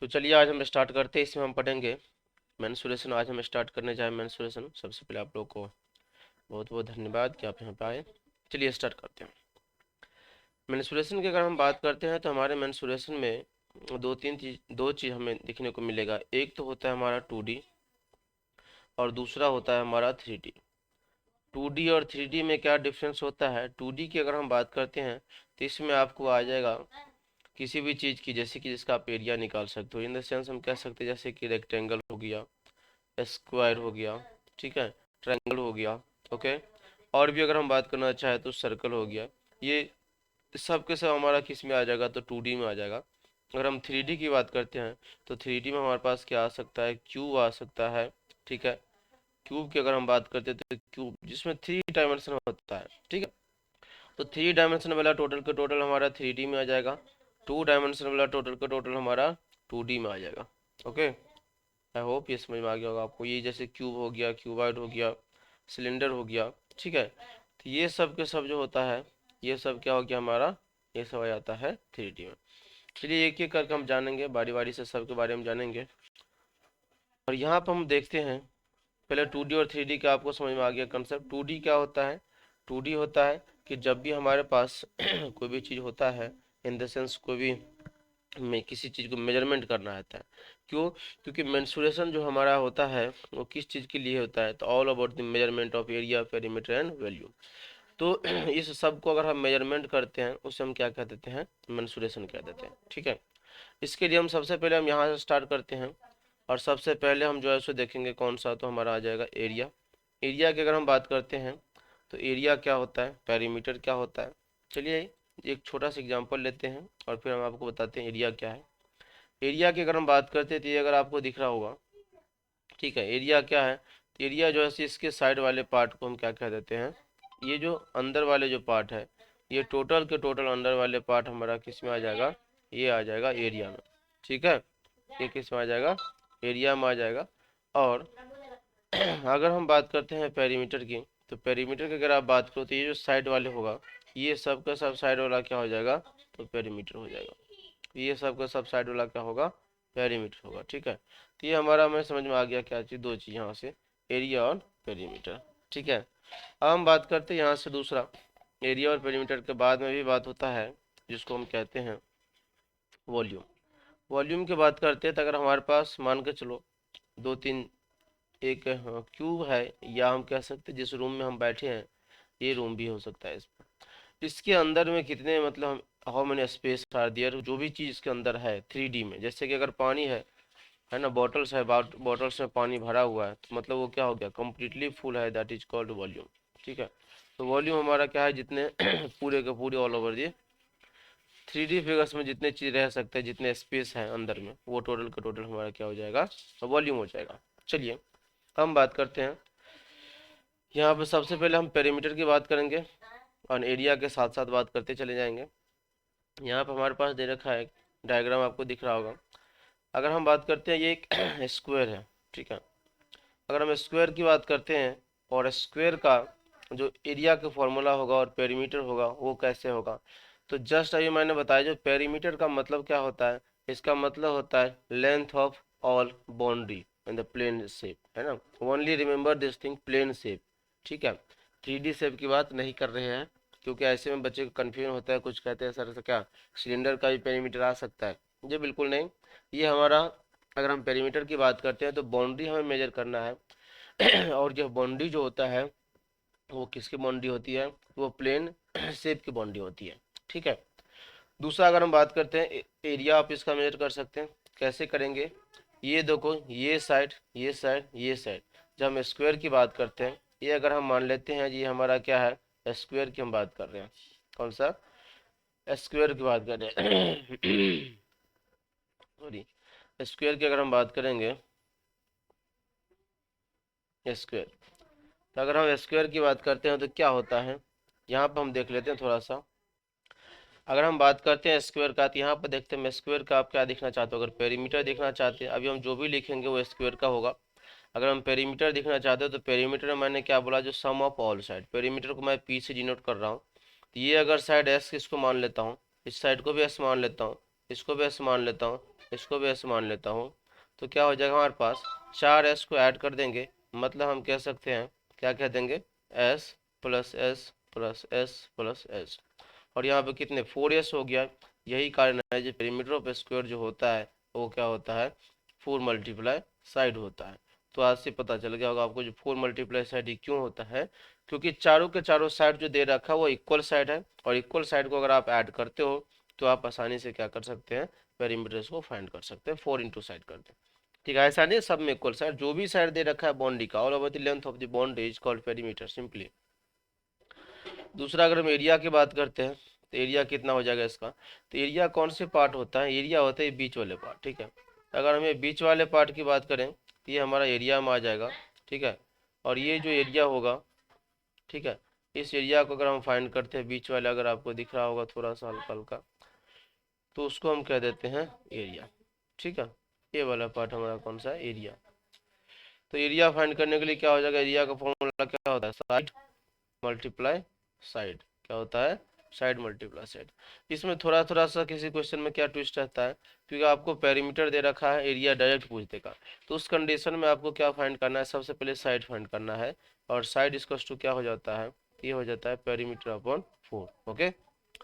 तो चलिए आज हम स्टार्ट करते हैं। इसमें हम पढ़ेंगे मेंसुरेशन। आज हम स्टार्ट करने जाए मेंसुरेशन। सबसे पहले आप लोग को बहुत बहुत धन्यवाद कि आप यहाँ पे आए। चलिए स्टार्ट करते हैं। मेंसुरेशन की अगर हम बात करते हैं तो हमारे मेंसुरेशन में दो चीज़ हमें देखने को मिलेगा। एक तो होता है हमारा 2D और दूसरा होता है हमारा 3D। 2D और 3D में क्या डिफरेंस होता है? 2D की अगर हम बात करते हैं तो इसमें आपको आ जाएगा किसी भी चीज़ की, जैसे कि जिसका आप एरिया निकाल सकते हो। इन द सेंस हम कह सकते हैं जैसे कि रेक्टेंगल हो गया, स्क्वायर हो गया, ठीक है, ट्रायंगल हो गया, ओके। और भी अगर हम बात करना चाहे तो सर्कल हो गया। ये सब के सब हमारा किस में आ जाएगा? तो 2D में आ जाएगा। अगर हम 3D की बात करते हैं तो 3D में हमारे पास क्या आ सकता है? क्यूब आ सकता है, ठीक है। क्यूब की अगर हम बात करते हैं तो क्यूब जिसमें 3 डायमेंशन होता है, ठीक है। तो 3 डायमेंशन वाला टोटल का टोटल हमारा 3D में आ जाएगा। 2 डायमेंशन वाला टोटल का टोटल हमारा 2D में आ जाएगा, ओके। आई होप ये समझ में आ गया होगा आपको। ये जैसे क्यूब हो गया, क्यूबॉइड हो गया, सिलेंडर हो गया, ठीक है। तो ये सब के सब जो होता है, ये सब क्या हो गया हमारा? ये सब आ जाता है 3D में। चलिए एक एक करके हम जानेंगे, बारी बारी से सबके बारे में जानेंगे। और यहाँ पर हम देखते हैं पहले 2D और 3D का आपको समझ में आ गया कंसेप्ट। 2D क्या होता है? 2D होता है कि जब भी हमारे पास कोई भी चीज़ होता है, इन द सेंस कोई भी में किसी चीज़ को मेजरमेंट करना रहता है। क्यों? क्योंकि मेंसुरेशन जो हमारा होता है वो किस चीज़ के लिए होता है? तो all about the measurement of area, perimeter and value. तो इस सब को अगर हम मेजरमेंट करते हैं उसे हम क्या कह देते हैं? मेंसुरेशन कह देते हैं, ठीक है। इसके लिए हम सबसे पहले हम यहाँ से स्टार्ट करते हैं। और सबसे पहले हम जो है उसे देखेंगे कौन सा, तो हमारा आ जाएगा एरिया। एरिया की अगर हम बात करते हैं तो एरिया क्या होता है, पेरीमीटर क्या होता है। चलिए एक छोटा सा एग्जांपल लेते हैं और फिर हम आपको बताते हैं एरिया क्या है। एरिया की अगर हम बात करते हैं तो ये अगर आपको दिख रहा होगा, ठीक है। एरिया क्या है? तो एरिया जो है इसके साइड वाले पार्ट को हम क्या कह देते हैं? ये जो अंदर वाले जो पार्ट है, ये टोटल के टोटल अंदर वाले पार्ट हमारा किस में आ जाएगा? ये आ जाएगा एरिया में, ठीक है। ये किस में आ जाएगा? एरिया में आ जाएगा। और अगर हम बात करते हैं पेरीमीटर की, तो पेरीमीटर की अगर आप बात करो तो ये जो साइड वाले होगा, ये सब का सब साइड वाला क्या हो जाएगा? तो पेरीमीटर हो जाएगा। ये सब का सब साइड वाला क्या होगा? पेरीमीटर होगा, ठीक है। तो ये हमारा में समझ में आ गया क्या चीज़, दो चीज़ यहाँ से, एरिया और पेरीमीटर, ठीक है। अब हम बात करते हैं यहाँ से दूसरा। एरिया और पेरीमीटर के बाद में भी बात होता है जिसको हम कहते हैं वॉल्यूम। वॉल्यूम की बात करते हैं तो अगर हमारे पास मान के चलो दो तीन एक क्यूब है, या हम कह सकते हैं जिस रूम में हम बैठे हैं ये रूम भी हो सकता है। इसके अंदर में कितने मतलब हम how many space are there, जो भी चीज़ इसके अंदर है 3D में, जैसे कि अगर पानी है ना, बॉटल्स है, बॉटल्स में पानी भरा हुआ है, तो मतलब वो क्या हो गया? कंप्लीटली फुल है, दैट इज कॉल्ड वॉल्यूम, ठीक है। तो वॉल्यूम हमारा क्या है? जितने पूरे के पूरे ऑल ओवर ये 3D फिगर्स में जितने चीज़ रह सकते हैं, जितने स्पेस है अंदर में, वो टोटल का टोटल हमारा क्या हो जाएगा? वॉल्यूम हो जाएगा। चलिए हम बात करते हैं। यहाँ पे सबसे पहले हम पेरीमीटर की बात करेंगे और एरिया के साथ साथ बात करते चले जाएंगे। यहाँ पर हमारे पास दे रखा है डायग्राम, आपको दिख रहा होगा। अगर हम बात करते हैं, ये एक स्क्वायर है, ठीक है। अगर हम स्क्वायर की बात करते हैं और स्क्वायर का जो एरिया का फॉर्मूला होगा और पेरीमीटर होगा वो कैसे होगा, तो जस्ट अभी मैंने बताया जो पेरीमीटर का मतलब क्या होता है, इसका मतलब होता है length of all boundary in the plane shape, है ना। Only remember this thing, plane shape, ठीक है। 3D शेप की बात नहीं कर रहे हैं, क्योंकि ऐसे में बच्चे को कन्फ्यूजन होता है, कुछ कहते हैं सर से क्या सिलेंडर का भी पेरीमीटर आ सकता है? जी बिल्कुल नहीं। ये हमारा अगर हम पेरीमीटर की बात करते हैं तो बाउंड्री हमें मेजर करना है और यह बाउंड्री जो होता है वो किसकी बाउंड्री होती है? वो प्लेन शेप की बाउंड्री होती है, ठीक है। दूसरा अगर हम बात करते हैं एरिया, आप इसका मेजर कर सकते हैं। कैसे करेंगे? ये देखो, ये साइड, ये साइड, ये साइड, जब हम स्क्वायर की बात करते हैं, ये अगर हम मान लेते हैं ये हमारा क्या है? स्क्वायर की हम बात कर रहे हैं। कौन सा? स्क्वायर की बात कर रहे हैं सॉरी, स्क्वायर की अगर हम बात करेंगे, स्क्वायर, तो अगर हम स्क्वायर की बात करते हैं तो क्या होता है, यहाँ पर हम देख लेते हैं थोड़ा सा। अगर हम बात करते हैं स्क्वायर का तो यहाँ पर देखते हैं स्क्वायर का आप क्या दिखना चाहते हो। अगर पेरीमीटर दिखना चाहते हैं, अभी हम जो भी लिखेंगे वो स्क्वायर का होगा। अगर हम पेरीमीटर दिखना चाहते हो तो पेरीमीटर में मैंने क्या बोला? जो सम ऑफ ऑल साइड, पेरीमीटर को मैं पी से डिनोट कर रहा हूँ। तो ये अगर साइड एस इसको मान लेता हूँ, इस साइड को भी एस मान लेता हूँ, इसको भी एस मान लेता हूँ, इसको भी ऐसे मान लेता हूँ, तो क्या हो जाएगा हमारे पास 4s को ऐड कर देंगे, मतलब हम कह सकते हैं, क्या कह देंगे, s plus S plus S plus S, और यहाँ पे कितने 4s हो गया। यही कारण है जो पेरीमीटर ऑफ स्क्वायर जो होता है वो क्या होता है, 4 मल्टीप्लाई साइड होता है। तो आज से पता चल गया होगा आपको जो 4 मल्टीप्लाई साइड ही क्यों होता है, क्योंकि चारों के चारों साइड जो दे रखा है वो इक्वल साइड है, और इक्वल साइड को अगर आप ऐड करते हो तो आप आसानी से क्या कर सकते हैं, पेरीमीटर्स को फाइंड कर सकते हैं, 4 इंटू साइड कर दें। ठीक है, ऐसा नहीं सब में इक्वल साइड, जो भी साइड दे रखा है बाउंड्री का, all over the length of the boundary is called perimeter simply. दूसरा अगर हम एरिया की बात करते हैं, तो एरिया कितना हो जाएगा इसका, तो एरिया कौन से पार्ट होता है, एरिया होता है बीच वाले पार्ट। ठीक है, अगर हमें बीच वाले पार्ट की बात करें तो ये हमारा एरिया में आ जाएगा। ठीक है, और ये जो एरिया होगा, ठीक है, इस एरिया को अगर हम फाइंड करते हैं, बीच वाले अगर आपको दिख रहा होगा थोड़ा सा हल्का हल्का, तो उसको हम कह देते हैं एरिया। ठीक है, ये वाला पार्ट हमारा कौन सा है, एरिया। तो एरिया फाइंड करने के लिए क्या हो जाएगा, एरिया का फॉर्मूला क्या होता है, साइड मल्टीप्लाई साइड, क्या होता है, साइड मल्टीप्लाई साइड। इसमें थोड़ा थोड़ा सा किसी क्वेश्चन में क्या ट्विस्ट रहता है, क्योंकि आपको पेरीमीटर दे रखा है, एरिया डायरेक्ट पूछ देगा, तो उस कंडीशन में आपको क्या फाइंड करना है, सबसे पहले साइड फाइंड करना है, और साइड इक्वल्स टू क्या हो जाता है, ये हो जाता है perimeter upon 4। Okay,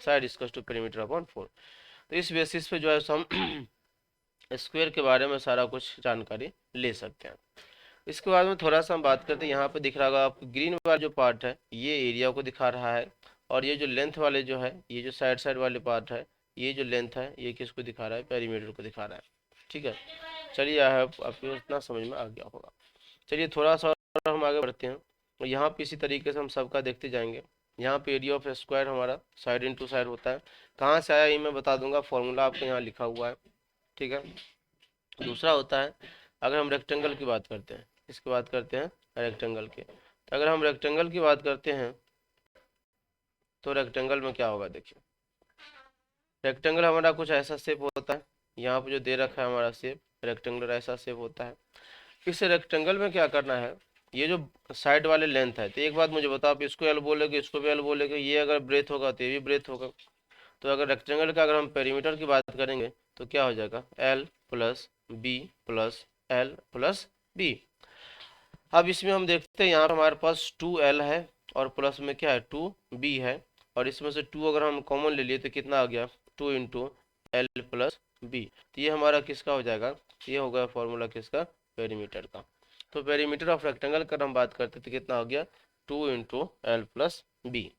side equals to perimeter upon 4। तो इस बेसिस पे जो है हम स्क्वायर के बारे में सारा कुछ जानकारी ले सकते हैं। इसके बाद में थोड़ा सा हम बात करते हैं, यहाँ पे दिख रहा होगा आपको ग्रीन वाला जो पार्ट है ये एरिया को दिखा रहा है, और ये जो लेंथ वाले जो है, ये जो साइड साइड वाले पार्ट है, ये जो लेंथ है ये किसको दिखा रहा है, पेरीमीटर को दिखा रहा है। ठीक है, चलिए आपको इतना समझ में आ गया होगा। चलिए थोड़ा सा और हम आगे बढ़ते हैं, और यहाँ पे इसी तरीके से हम सबका देखते जाएंगे। यहाँ पे एरिया ऑफ स्क्वायर हमारा साइड इंटू साइड होता है, कहाँ से आया ये मैं बता दूंगा, फॉर्मूला आपको यहाँ लिखा हुआ है। ठीक है, दूसरा होता है, अगर हम रेक्टेंगल की बात करते हैं, इसकी बात करते हैं रेक्टेंगल के, तो अगर हम रेक्टेंगल की बात करते हैं तो रेक्टेंगल में क्या होगा, देखिए रेक्टेंगल हमारा कुछ ऐसा शेप होता है, यहाँ पे जो दे रखा है हमारा शेप रेक्टेंगुलर ऐसा शेप होता है। इस रेक्टेंगल में क्या करना है, ये जो साइड वाले लेंथ है, तो एक बात मुझे बताओ, आप इसको एल बोलेगे इसको भी एल बोलेगे, ये अगर ब्रेथ होगा तो ये भी ब्रेथ होगा, तो अगर रेक्टेंगल का अगर हम पेरीमीटर की बात करेंगे तो क्या हो जाएगा, L plus B plus L plus B. अब इसमें हम देखते हैं यहाँ पर हमारे पास 2l है, और प्लस में क्या है 2b है, और इसमें से 2 अगर हम कॉमन ले लिए तो कितना आ गया, 2 इंटू एल प्लस बी। तो ये हमारा किसका हो जाएगा, ये होगा फॉर्मूला किसका, पेरीमीटर का। तो पेरीमीटर ऑफ रेक्टेंगल का हम बात करते तो कितना हो गया, 2 इंटू एल प्लस बी।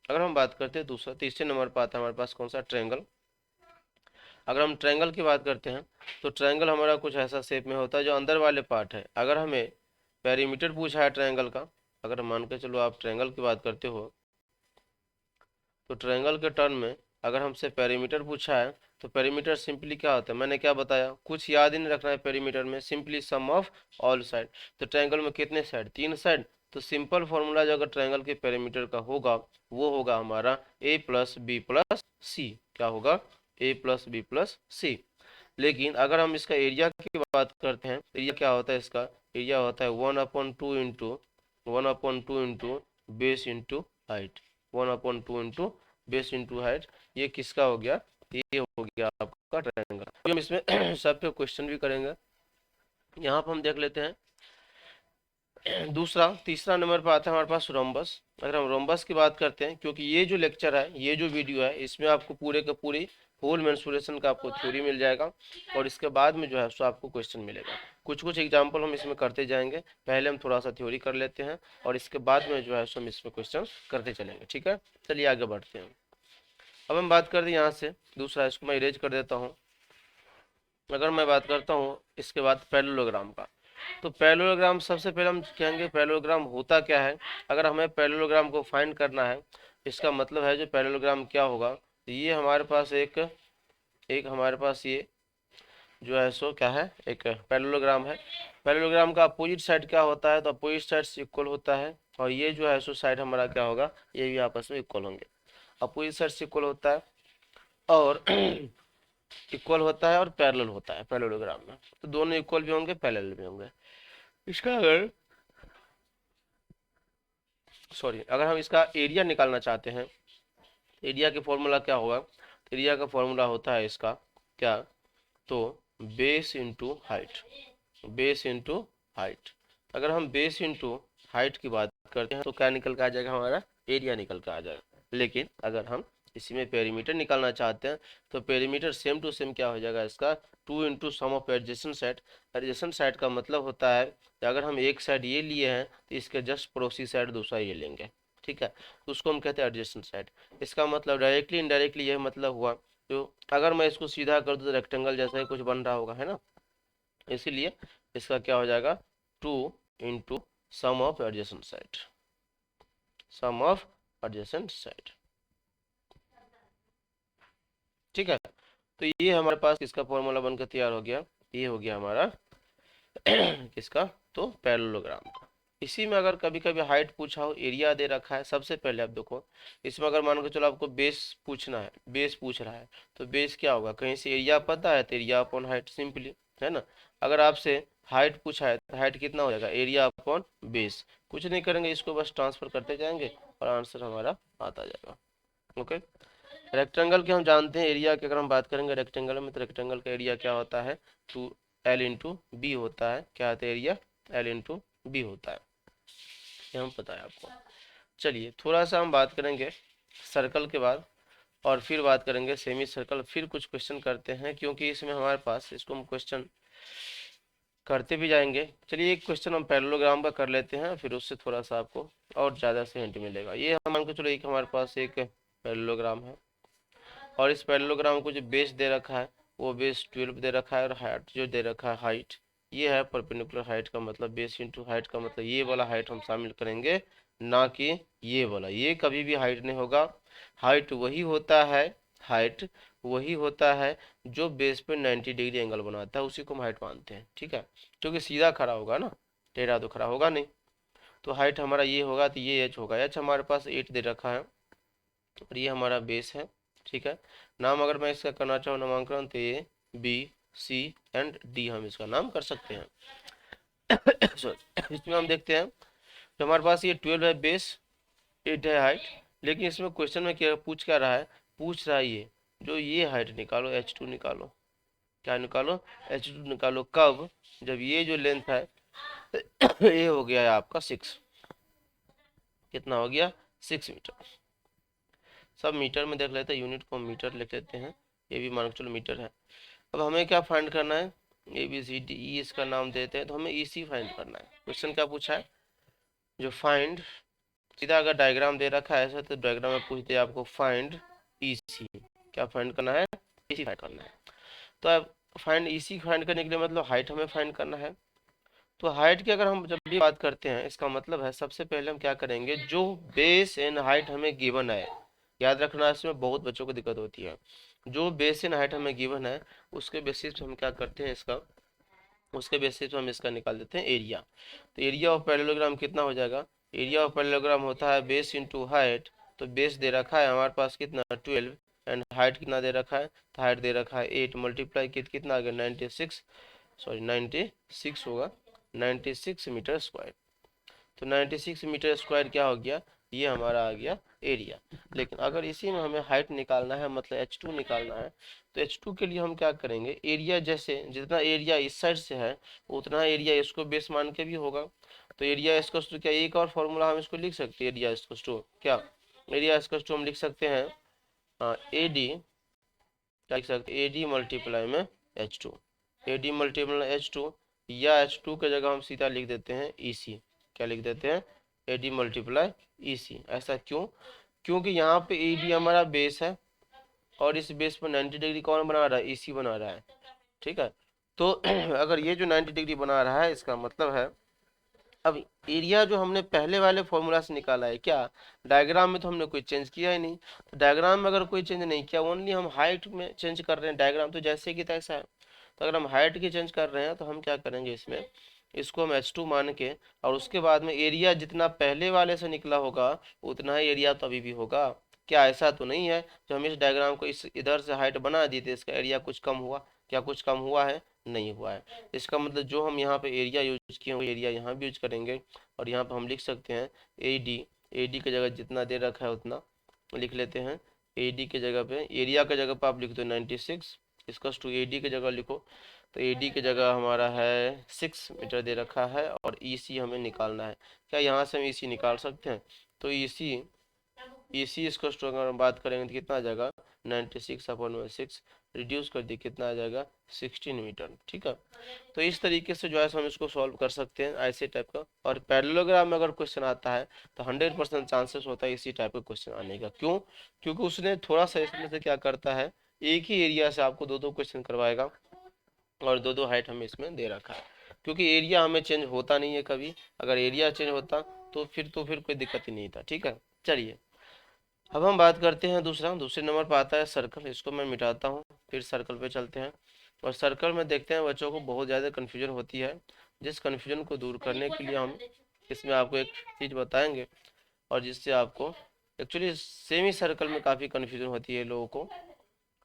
अगर हम बात करते हैं दूसरा, तीसरे नंबर पर आता है हमारे पास कौन सा, ट्रायंगल। अगर हम ट्रायंगल की बात करते हैं तो ट्रायंगल हमारा कुछ ऐसा शेप में होता है, जो अंदर वाले पार्ट है, अगर हमें पेरीमीटर पूछा है ट्रायंगल का, अगर मान के चलो आप ट्रायंगल की बात करते हो, तो ट्रायंगल के टर्म में अगर हमसे पेरीमीटर पूछा है, तो पेरीमीटर सिंपली क्या होता है, मैंने क्या बताया, कुछ याद ही नहीं रखना है पेरीमीटर में, simply some of all side. तो ट्रायंगल में कितने साइड, 3 साइड, तो सिंपल फॉर्मूला जो अगर ट्रायंगल के पेरीमीटर का होगा वो होगा हमारा a प्लस बी प्लस सी। क्या होगा, a प्लस बी प्लस सी। लेकिन अगर हम इसका एरिया की बात करते हैं, एरिया क्या होता है इसका, एरिया होता है 1/2 into base into height, 1/2 into base into height. ये किसका हो गया, ये हो गया आपका ट्रायंगल। तो हम इसमें सब पे क्वेश्चन भी करेंगे। यहाँ पर हम देख लेते हैं दूसरा, तीसरा नंबर पर आता है हमारे पास रोम्बस। अगर हम रोम्बस की बात करते हैं, क्योंकि ये जो लेक्चर है, ये जो वीडियो है, इसमें आपको पूरे के पूरी होल मेंसुरेशन का आपको थ्योरी मिल जाएगा, और इसके बाद में जो है सो आपको क्वेश्चन मिलेगा। कुछ कुछ एग्जाम्पल हम इसमें करते जाएंगे, पहले हम थोड़ा सा थ्योरी कर लेते हैं, और इसके बाद में जो है सो हम इसमें क्वेश्चन करते चलेंगे। ठीक है, चलिए आगे बढ़ते हैं। अब हम बात करते हैं यहाँ से दूसरा, इसको मैं इरेज कर देता हूँ। अगर मैं बात करता हूँ इसके बाद पैरेललोग्राम का, तो पैरेललोग्राम सबसे पहले हम कहेंगे पैरेललोग्राम होता क्या है। अगर हमें पैरेललोग्राम को फाइंड करना है, इसका मतलब है जो पैरेललोग्राम क्या होगा, तो ये हमारे पास एक एक हमारे पास ये जो है सो क्या है, एक पैरेललोग्राम है। पैरेललोग्राम का अपोजिट साइड क्या होता है, तो अपोजिट साइड से इक्वल होता है, और ये जो है सो साइड हमारा क्या होगा, ये भी आपस में इक्वल होंगे। अपोजिट साइड से इक्वल होता है, और इक्वल होता है, और पैरेलल होता है पैरेललोग्राम में, तो दोनों इक्वल भी होंगे पैरेलल भी होंगे। इसका अगर अगर हम इसका एरिया निकालना चाहते हैं, एरिया के फॉर्मूला क्या होगा, एरिया का फॉर्मूला होता है इसका क्या, तो base into height, base into height. अगर हम बेस इंटू हाइट की बात करते हैं तो क्या निकल के आ जाएगा, हमारा एरिया निकल के आ जाएगा। लेकिन अगर हम इसी में पेरीमीटर निकालना चाहते हैं तो पेरीमीटर सेम टू सेम क्या हो जाएगा इसका, 2 into sum of adjacent side. Adjacent side का मतलब होता है कि अगर हम एक साइड ये लिए हैं तो इसके जस्ट पड़ोसी साइड दूसरा ये लेंगे, ठीक है, तो उसको हम कहते हैं एडजेसेंट साइड। इसका मतलब डायरेक्टली इनडायरेक्टली यह मतलब हुआ, तो अगर मैं इसको सीधा कर दूं तो रेक्टेंगल जैसा ही कुछ बन रहा होगा, है ना। इसीलिए इसका क्या हो जाएगा, 2 into sum of adjacent side, sum of adjacent side, ठीक है। तो ये हमारे पास किसका फॉर्मूला बनकर तैयार हो गया, ये हो गया हमारा किसका, तो पैरेललोग्राम का। इसी में अगर कभी कभी हाइट पूछा हो, एरिया दे रखा है, सबसे पहले आप देखो इसमें अगर मान के चलो आपको बेस पूछना है, बेस पूछ रहा है, तो बेस क्या होगा, कहीं से एरिया पता है तो एरिया अपॉन हाइट सिंपली, है ना। अगर आपसे हाइट पूछा है तो हाइट कितना हो जाएगा, एरिया अपॉन बेस। कुछ नहीं करेंगे, इसको बस ट्रांसफर करते जाएंगे और आंसर हमारा आता जाएगा। ओके। रेक्टेंगल के हम जानते हैं एरिया की, अगर हम बात करेंगे रेक्टेंगल में तो रेक्टेंगल का एरिया क्या होता है, 2L इंटू बी होता है। क्या होता है एरिया, L इंटू बी होता है, ये हम पता है आपको। चलिए थोड़ा सा हम बात करेंगे सर्कल के बाद, और फिर बात करेंगे सेमी सर्कल, फिर कुछ क्वेश्चन करते हैं क्योंकि इसमें हमारे पास, इसको हम क्वेश्चन करते भी जाएंगे। चलिए एक क्वेश्चन हम पैरेललोग्राम का कर लेते हैं, फिर उससे थोड़ा सा आपको और ज़्यादा से हिंट मिलेगा। ये हम मान के चलो एक हमारे पास एक पैरेललोग्राम है, और इस पैरेललोग्राम को जो बेस दे रखा है वो बेस 12 दे रखा है, और हाइट जो दे रखा है हाइट, ये है परपेंडिकुलर हाइट का मतलब बेस इंटू हाइट का मतलब ये वाला हाइट हम शामिल करेंगे, ना कि ये वाला। ये कभी भी हाइट नहीं होगा। हाइट वही होता है, हाइट वही होता है जो बेस पे 90 डिग्री एंगल बनाता है, उसी को हम हाइट मानते हैं, ठीक है। क्योंकि सीधा खड़ा होगा ना, टेढ़ा तो खड़ा होगा नहीं। तो हाइट हमारा ये होगा, तो ये एच होगा। एच हमारे पास 8 दे रखा है और ये हमारा बेस है, ठीक है। नाम अगर मैं इसका करना चाहूँ नामांकन तो A B C and D हम इसका नाम कर सकते हैं। इसमें हम देखते हैं तो हमारे पास ये 12 है बेस, 8 है हाइट। लेकिन इसमें क्वेश्चन में क्या पूछ क्या रहा है, पूछ रहा है ये जो ये हाइट निकालो, H2 निकालो। क्या निकालो, H2 निकालो। कब, जब ये जो लेंथ है ये हो गया है आपका 6, कितना हो गया, 6 मीटर। सब मीटर में देख लेते हैं, यूनिट को मीटर लिख लेते हैं, ये भी मान के चलो मीटर है। अब हमें क्या फाइंड करना है, ABCDE इसका नाम देते हैं, तो हमें EC फाइंड करना है। क्वेश्चन क्या पूछा है, जो फाइंड, सीधा अगर डायग्राम दे रखा है ऐसा तो डायग्राम में पूछते हैं आपको फाइंड EC, क्या फाइंड करना है, EC फाइंड करना है। तो अब फाइंड EC फाइंड करने के लिए मतलब हाइट हमें फाइंड करना है। तो हाइट की अगर हम जब भी बात करते हैं, इसका मतलब है सबसे पहले हम क्या करेंगे, जो बेस एंड हाइट हमें गिवन है, याद रखना इसमें बहुत बच्चों को दिक्कत होती है। जो बेस एंड हाइट हमें गिवन है उसके बेसिस पे हम क्या करते हैं इसका, उसके बेसिस पे हम इसका निकाल देते हैं एरिया। तो एरिया ऑफ पैरेललोग्राम कितना हो जाएगा, एरिया ऑफ पैरेललोग्राम होता है बेस इंटू हाइट। तो बेस दे रखा है हमारे पास कितना 12, एंड हाइट कितना दे रखा है, तो हाइट दे रखा है 8, मल्टीप्लाई कितना आ गया 96, सॉरी 96 होगा, 96 मीटर स्क्वायर। तो 96 मीटर स्क्वायर क्या हो गया, ये हमारा आ गया एरिया। लेकिन अगर इसी में हमें हाइट निकालना है मतलब H2 निकालना है, तो H2 के लिए हम क्या करेंगे, एरिया जैसे जितना एरिया इस साइड से है उतना एरिया इसको बेस मान के भी होगा। तो एरिया इसको टू क्या, एक और फॉर्मूला हम इसको लिख सकते हैं, एरिया इसको टू क्या, एरिया इसको टू हम लिख सकते हैं AD, क्या लिख सकते हैं, AD मल्टीप्लाई में H2, AD मल्टीप्लाई H2, या H2 के जगह हम सीधा लिख देते हैं EC। क्या लिख देते हैं, AD मल्टीप्लाई EC। ऐसा क्यों, क्योंकि यहाँ पे AD हमारा बेस है और इस बेस पर 90 डिग्री कौन बना रहा है, EC बना रहा है, ठीक है। तो अगर ये जो 90 डिग्री बना रहा है इसका मतलब है, अब एरिया जो हमने पहले वाले फॉर्मूला से निकाला है, क्या डायग्राम में तो हमने कोई चेंज किया ही नहीं। तो डायग्राम में अगर कोई चेंज नहीं किया, ओनली हम हाइट में चेंज कर रहे हैं, डायग्राम तो जैसे कि तैसा है। तो अगर हम हाइट की चेंज कर रहे हैं तो हम क्या करेंगे इसमें, इसको हम H2 मान के, और उसके बाद में एरिया जितना पहले वाले से निकला होगा उतना ही एरिया तो अभी भी होगा। क्या ऐसा तो नहीं है जो हम इस डायग्राम को इस इधर से हाइट बना दी थी इसका एरिया कुछ कम हुआ, क्या कुछ कम हुआ है, नहीं हुआ है। इसका मतलब जो हम यहाँ पे एरिया यूज किए वो एरिया यहाँ भी यूज करेंगे, और यहाँ पे हम लिख सकते हैं AD, AD की जगह जितना दे रखा है उतना लिख लेते हैं। AD की जगह पे, एरिया की जगह पे आप लिख दो 96, इसका टू AD की जगह लिखो, तो AD की जगह हमारा है 6 मीटर दे रखा है और EC हमें निकालना है। क्या यहाँ से हम EC निकाल सकते हैं? तो EC इसका अगर हम बात करेंगे तो कितना आ जाएगा 96/6, रिड्यूस कर दिए कितना आ जाएगा 16 मीटर। ठीक है, तो इस तरीके से जो है हम इसको सॉल्व कर सकते हैं ऐसे टाइप का। और पैरेललोग्राम में अगर क्वेश्चन आता है तो 100% चांसेस होता है इसी टाइप का क्वेश्चन आने का। क्यों? क्योंकि उसने थोड़ा सा इसमें से क्या करता है, एक ही एरिया से आपको दो दो क्वेश्चन करवाएगा और दो दो हाइट हमें इसमें दे रखा है। क्योंकि एरिया हमें चेंज होता नहीं है कभी, अगर एरिया चेंज होता तो फिर कोई दिक्कत ही नहीं था। ठीक है, चलिए अब हम बात करते हैं दूसरे नंबर पर आता है सर्कल। इसको मैं मिटाता हूँ, फिर सर्कल पे चलते हैं। और सर्कल में देखते हैं बच्चों को बहुत ज़्यादा कन्फ्यूजन होती है, जिस कन्फ्यूजन को दूर करने के लिए हम इसमें आपको एक चीज़ बताएंगे और जिससे आपको एक्चुअली सेमी सर्कल में काफ़ी कन्फ्यूजन होती है लोगों को।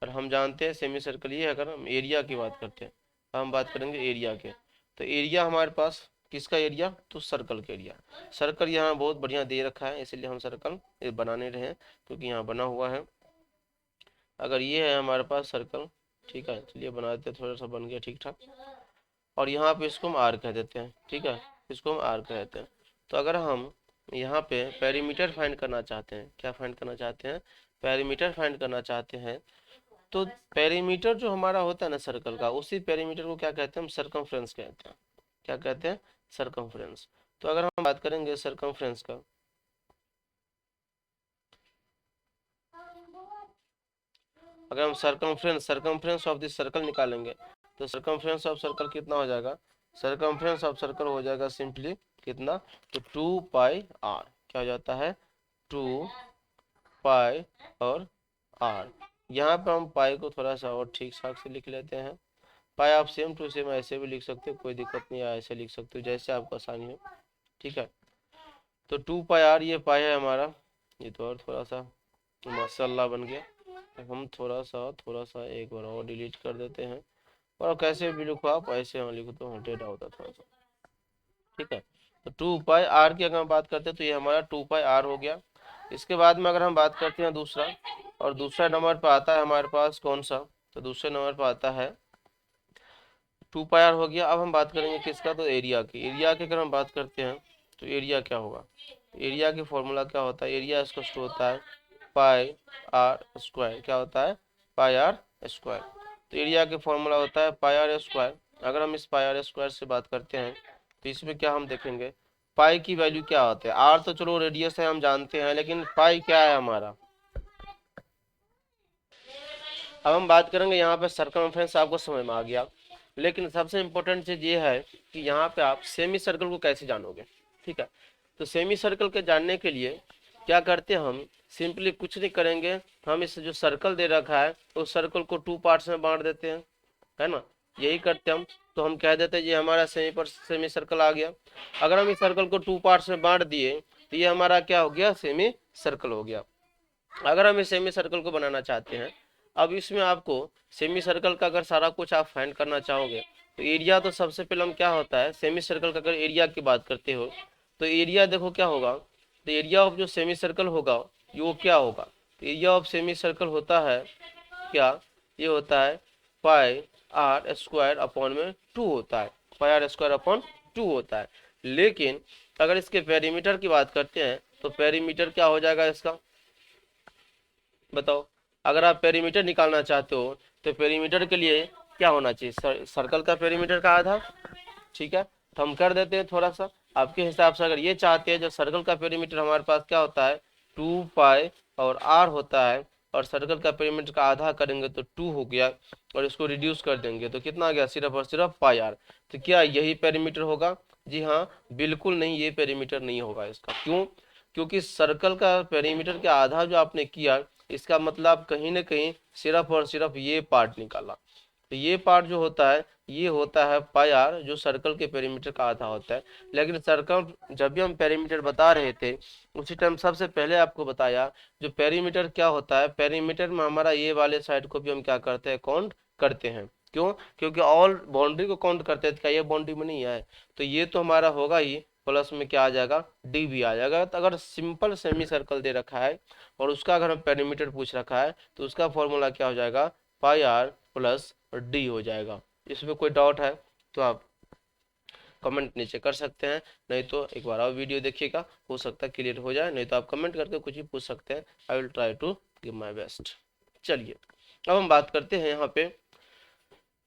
और हम जानते हैं सेमी सर्कल ये है, अगर हम एरिया की बात करते हैं हम बात करेंगे एरिया के। तो एरिया हमारे पास किसका एरिया? तो सर्कल का एरिया। सर्कल यहाँ बहुत बढ़िया दे रखा है, इसलिए हम सर्कल बनाने रहे हैं क्योंकि यहाँ बना हुआ है। अगर ये है हमारे पास सर्कल, ठीक है, चलिए बना देते हैं, थोड़ा सा बन गया ठीक ठाक। और यहाँ पे इसको हम आर कह देते हैं। ठीक है, इसको हम आर कह देते हैं। तो अगर हम यहाँ पे पेरीमीटर फाइंड करना चाहते हैं, क्या फाइंड करना चाहते हैं? पेरीमीटर फाइंड करना चाहते हैं। तो पेरीमीटर जो हमारा होता है ना सर्कल का, उसी पेरीमीटर को क्या कहते हैं? हम सरकमफ्रेंस कहते हैं। क्या कहते हैं? सरकमफ्रेंस। तो अगर हम बात करेंगे सरकमफ्रेंस का, अगर हम सरकमफ्रेंस ऑफ दिस सर्कल निकालेंगे तो सरकमफ्रेंस ऑफ सर्कल कितना हो जाएगा? सरकमफ्रेंस ऑफ सर्कल हो जाएगा सिंपली कितना? तो 2πr। क्या हो जाता है? 2π और r। यहाँ पे हम पाई को थोड़ा सा और ठीक ठाक से लिख लेते हैं। पाई आप सेम टू सेम ऐसे भी लिख सकते हो, कोई दिक्कत नहीं है, ऐसे लिख सकते हो जैसे आपको आसानी हो। ठीक है, तो 2πr ये पाई है हमारा, ये तो और थोड़ा सा माशाल्लाह बन गया। हम थोड़ा सा एक बार और डिलीट कर देते हैं, और कैसे भी लिखो आप ऐसे हम लिखो तो टेढ़ा होता थोड़ा सा। ठीक है, तो 2πr की अगर हम बात करते हैं तो ये हमारा 2πr हो गया। इसके बाद में अगर हम बात करते हैं दूसरा, और दूसरा नंबर पर आता है हमारे पास कौन सा? तो दूसरे नंबर पर आता है 2πr हो गया। अब हम बात करेंगे किसका? तो एरिया की। एरिया की अगर हम बात करते हैं तो एरिया क्या होगा? एरिया की फॉर्मूला क्या होता है? एरिया इसका होता है पाई आर स्क्वायर। क्या होता है? पाई आर स्क्वायर। तो एरिया के फॉर्मूला होता है पाई आर स्क्वायर। अगर हम इस पाई आर स्क्वायर से बात करते हैं तो इसमें क्या हम देखेंगे? पाई की वैल्यू क्या होता है? आर तो चलो रेडियस है हम जानते हैं, लेकिन पाई क्या है हमारा? अब हम बात करेंगे यहाँ पे सर्कमफ्रेंस, आपको समझ में आ गया। लेकिन सबसे इम्पोर्टेंट चीज ये है कि यहाँ पे आप सेमी सर्कल को कैसे जानोगे। ठीक है, तो सेमी सर्कल के जानने के लिए क्या करते हैं हम? सिंपली कुछ नहीं करेंगे, हम इस जो सर्कल दे रखा है उस सर्कल को 2 पार्ट्स में बांट देते हैं, है ना, यही करते हम। तो हम कह देते हैं ये हमारा सेमी सर्कल आ गया। अगर हम इस सर्कल को 2 पार्ट्स में बांट दिए तो ये हमारा क्या हो गया? सेमी सर्कल हो गया। अगर हम इस सेमी सर्कल को बनाना चाहते हैं, अब इसमें आपको सेमी सर्कल का अगर सारा कुछ आप फाइंड करना चाहोगे तो एरिया तो सबसे पहले हम क्या होता है सेमी सर्कल का, अगर एरिया की बात करते हो तो एरिया देखो क्या होगा? तो एरिया ऑफ जो सेमी सर्कल होगा वो क्या होगा? तो एरिया ऑफ सेमी सर्कल होता है क्या? ये होता है पाई आर स्क्वायर अपॉन में 2 होता है, पाई आर स्क्वायर अपॉन 2 होता है। लेकिन अगर इसके पेरीमीटर की बात करते हैं तो पेरीमीटर क्या हो जाएगा इसका? बताओ, अगर आप पेरीमीटर निकालना चाहते हो तो पेरीमीटर के लिए क्या होना चाहिए? सर्कल का पेरीमीटर का आधा। ठीक है, तो हम कर देते हैं थोड़ा सा आपके हिसाब से। अगर ये चाहते हैं जो सर्कल का पेरीमीटर हमारे पास क्या होता है 2π और r होता है, और सर्कल का पेरीमीटर का आधा करेंगे तो 2 हो गया, और इसको रिड्यूस कर देंगे तो कितना आ गया? सिर्फ और सिर्फ पाई आर। तो क्या यही पेरीमीटर होगा? जी हाँ, बिल्कुल नहीं, ये पेरीमीटर नहीं होगा इसका। क्यों? क्योंकि सर्कल का पेरीमीटर के आधा जो आपने किया, इसका मतलब कहीं ना कहीं सिर्फ और सिर्फ ये पार्ट निकाला। तो ये पार्ट जो होता है ये होता है पाई आर, जो सर्कल के पेरीमीटर का आधा होता है। लेकिन सर्कल जब भी हम पेरीमीटर बता रहे थे उसी टाइम सबसे पहले आपको बताया जो पेरीमीटर क्या होता है, पेरीमीटर में हमारा ये वाले साइड को भी हम क्या करते हैं? काउंट करते हैं। क्यों? क्योंकि ऑल बाउंड्री को काउंट करते हैं, क्या ये बाउंड्री में नहीं है? तो ये तो हमारा होगा ही, प्लस में क्या आ जाएगा? डी भी आ जाएगा। तो अगर सिंपल सेमी सर्कल दे रखा है और उसका अगर हम पेरीमीटर पूछ रखा है तो उसका फॉर्मूला क्या हो जाएगा? पाई आर प्लस डी हो जाएगा। इसमें कोई डाउट है तो आप कमेंट नीचे कर सकते हैं, नहीं तो एक बार और वीडियो देखिएगा, हो सकता है क्लियर हो जाए, नहीं तो आप कमेंट करके कुछ भी पूछ सकते हैं। I will try to give my best. चलिए अब हम बात करते हैं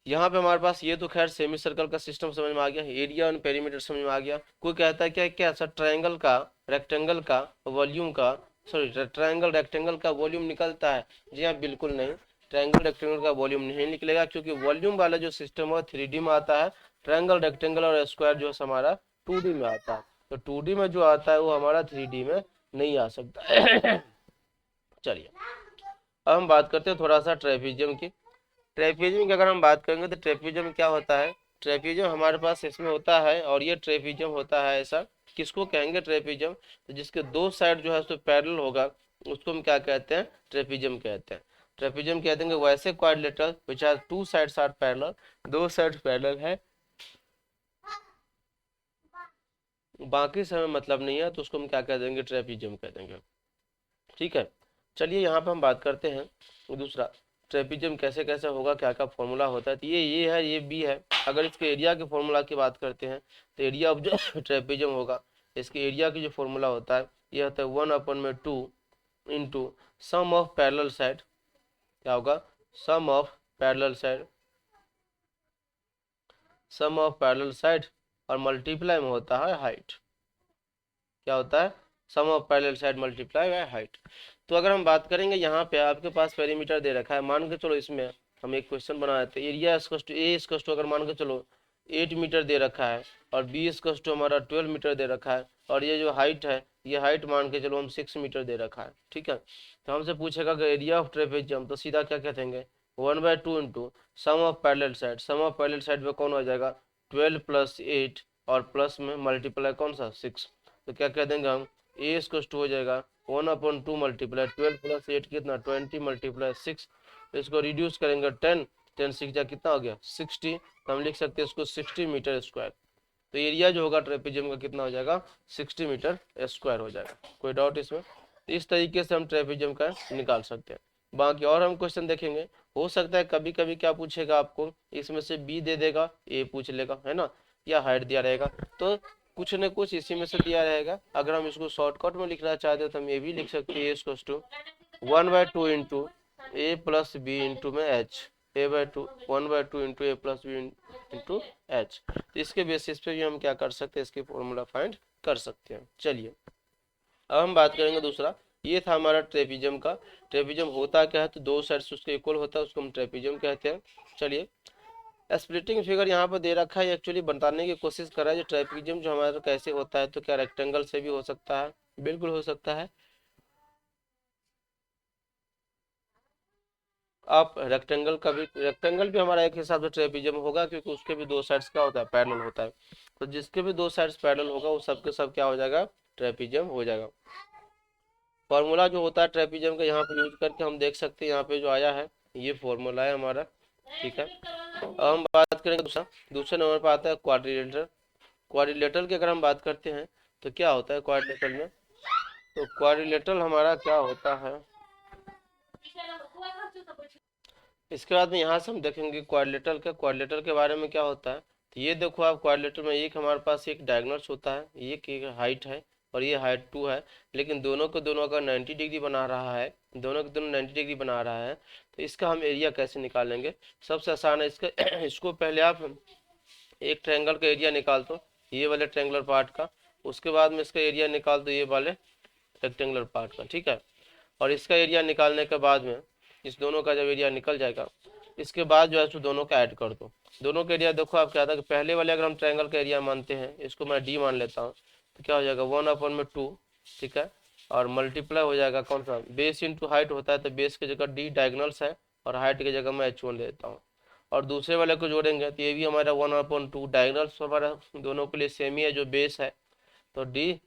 यहाँ पे हमारे पास ये तो खैर सेमी सर्कल का सिस्टम समझ में आ गया, एरिया और पेरीमीटर समझ में आ गया। कोई कहता है क्या क्या सर ट्रायंगल का रेक्टेंगल का वॉल्यूम का सॉरी ट्रायंगल रेक्टेंगल का वॉल्यूम निकलता है? जी हाँ, बिल्कुल नहीं, ट्रायंगल रेक्टेंगल का वॉल्यूम नहीं निकलेगा, क्योंकि वॉल्यूम वाला जो सिस्टम है 3D में आता है, ट्रायंगल रेक्टेंगल और स्क्वायर जो है हमारा 2D में आता है। तो 2D में जो आता है वो हमारा 3D में नहीं आ सकता। चलिए अब हम बात करते हैं थोड़ा सा ट्रेपेजियम की। ट्रेपेजियम की अगर हम बात करेंगे तो ट्रेपेजियम क्या होता है? ट्रेपेजियम हमारे पास इसमें होता है, और ये ट्रेपेजियम होता है ऐसा, किसको कहेंगे ट्रेपेजियम? तो जिसके दो साइड जो है उसको पैरेलल होगा, उसको हम क्या कहते हैं? ट्रेपेजियम कहते हैं। ट्रेपेजियम कहते हैं वैसे quadrilateral which has two sides are parallel, दो साइड पैरेलल है, बाकी समय मतलब नहीं है, तो उसको हम क्या कह देंगे? ट्रेपेजियम कह देंगे। ठीक है, चलिए यहाँ पे हम बात करते हैं दूसरा, ट्रेपेजियम कैसे कैसे होगा, क्या क्या फॉर्मूला होता है। तो ये है, ये बी है। अगर इसके एरिया के फॉर्मूला की बात करते हैं तो एरिया ऑफ जो ट्रेपेजियम होगा, इसके एरिया की जो फॉर्मूला होता है ये होता है 1/2 into sum of parallel side. क्या होगा? Sum of parallel side, sum of parallel side, और मल्टीप्लाई में होता है हाइट। क्या होता है? Sum of parallel side multiply by height. तो अगर हम बात करेंगे यहाँ पे आपके पास पेरीमीटर दे रखा है, मान के चलो इसमें हम एक क्वेश्चन बना देते हैं, एरिया ए अगर मान के चलो 8 मीटर दे रखा है, और बी हमारा 12 मीटर दे रखा है, और ये जो हाइट है ये हाइट मान के चलो हम 6 मीटर दे रखा है। ठीक है, तो हमसे पूछेगा कि एरिया ऑफ ट्रेपेजियम, तो सीधा क्या कहेंगे? 1/2 into sum of parallel side, sum of parallel side में कौन हो जाएगा? 12 + 8, और प्लस में मल्टीप्लाई कौन सा? 6। तो क्या कह देंगे हम? ए हो जाएगा 1/2 मल्टीप्लाई 12 + 8 कितना? 20 मल्टीप्लाई 6। इसको रिड्यूस करेंगे 10, 10 6 जा कितना हो गया? 60। तो हम लिख सकते हैं इसको 60 मीटर स्क्वायर। तो एरिया जो होगा ट्रेपेजियम का कितना हो जाएगा? 60 मीटर स्क्वायर हो जाएगा। कोई डाउट इसमें? तो इस तरीके से हम ट्रेपेजियम का निकाल सकते हैं। बाकी और हम क्वेश्चन देखेंगे, हो सकता है कभी कभी क्या पूछेगा आपको, इसमें से बी दे देगा, ए पूछ लेगा, है ना, या हाइट दिया रहेगा, तो कुछ न कुछ इसी में से दिया रहेगा। अगर हम इसको शॉर्टकट में लिखना चाहते हैं तो हम ये भी लिख सकते हैं, ए 1/2 इंटू ए प्लस बी इंटू में एच, A/2 1/2 इंटू ए प्लस बी इंटू एच। तो इसके बेसिस पे भी हम क्या कर सकते हैं? इसके फॉर्मूला फाइंड कर सकते हैं। चलिए अब हम बात करेंगे दूसरा, ये था हमारा ट्रेपेजियम का। ट्रेपेजियम होता क्या है? तो दो साइड्स उसके इक्वल होता है, उसको हम ट्रेपेजियम कहते हैं। चलिए स्प्लिटिंग फिगर यहाँ पर दे रखा है, एक्चुअली बताने की कोशिश कर रहा है जो ट्राइपेजियम जो हमारा कैसे होता है। तो क्या रेक्टेंगल से भी हो सकता है? बिल्कुल हो सकता है। आप रेक्टेंगल भी हमारा एक हिसाब से ट्राइपेजियम होगा, क्योंकि उसके भी दो साइड्स क्या होता है? पैरेलल होता है। तो जिसके भी दो साइड्स पैरेलल होगा वो सबके सब क्या हो जाएगा? ट्राइपेजियम हो जाएगा। फॉर्मूला जो होता है ट्राइपेजियम का यहाँ पे यूज करके हम देख सकते हैं, यहाँ पे जो आया है ये फॉर्मूला है हमारा। ठीक है, अब हम बात करेंगे दूसरे नंबर पर आता है क्वाड्रिलेटरल। क्वाड्रिलेटरल की अगर हम बात करते हैं तो क्या होता है क्वाड्रिलेटरल में? तो क्वाड्रिलेटरल हमारा क्या होता है, इसके बाद में यहाँ से हम देखेंगे क्वाड्रिलेटरल के बारे में क्या होता है। तो ये देखो आप, क्वाड्रिलेटरल में एक हमारे पास एक डायगोनल्स होता है, ये की हाइट है और ये हाइट 2 है, लेकिन दोनों को दोनों अगर 90 डिग्री बना रहा है, दोनों को दोनों 90 डिग्री बना रहा है, तो इसका हम एरिया कैसे निकालेंगे? सबसे आसान है इसका इसको पहले आप एक ट्रायंगल का एरिया निकाल दो, ये वाले ट्रायंगुलर पार्ट का, उसके बाद में इसका एरिया निकाल दो ये वाले रेक्टेंगुलर पार्ट का। ठीक है, और इसका एरिया निकालने के बाद में इस दोनों का जब एरिया निकल जाएगा, इसके बाद जो है सो दोनों का ऐड कर दो। दोनों का एरिया देखो आप, क्या था कि पहले वाले अगर हम ट्रायंगल का एरिया मानते हैं, इसको मैं डी मान लेता हूँ, तो क्या हो जाएगा 1/2। ठीक है, और मल्टीप्लाई हो जाएगा कौन सा? बेस इंटू हाइट होता है, तो बेस की जगह डी डायगोनल्स है, और हाइट की जगह मैं h1 लेता हूँ। और दूसरे वाले को जोड़ेंगे तो ये भी हमारा 1/2, डायगोनल्स हमारा दोनों के लिए सेम ही है जो बेस है, तो डी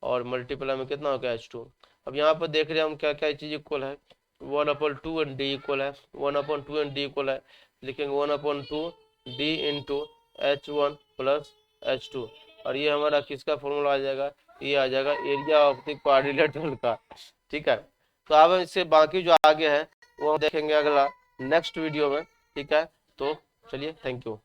और मल्टीप्लाई में कितना हो गया h2। अब यहाँ पर देख रहे हैं हम क्या क्या चीज़ इक्वल है, 1/2 एंड डी इक्वल है, 1/2 एंड डी इक्वल है, लिखेंगे 1/2 D into h1 plus h2, और ये हमारा किसका फॉर्मूला आ जाएगा? ये आ जाएगा एरिया ऑफ द क्वाड्रिलेटरल का। ठीक है, तो अब इससे बाकी जो आगे है वो हम देखेंगे अगला नेक्स्ट वीडियो में। ठीक है, तो चलिए, थैंक यू।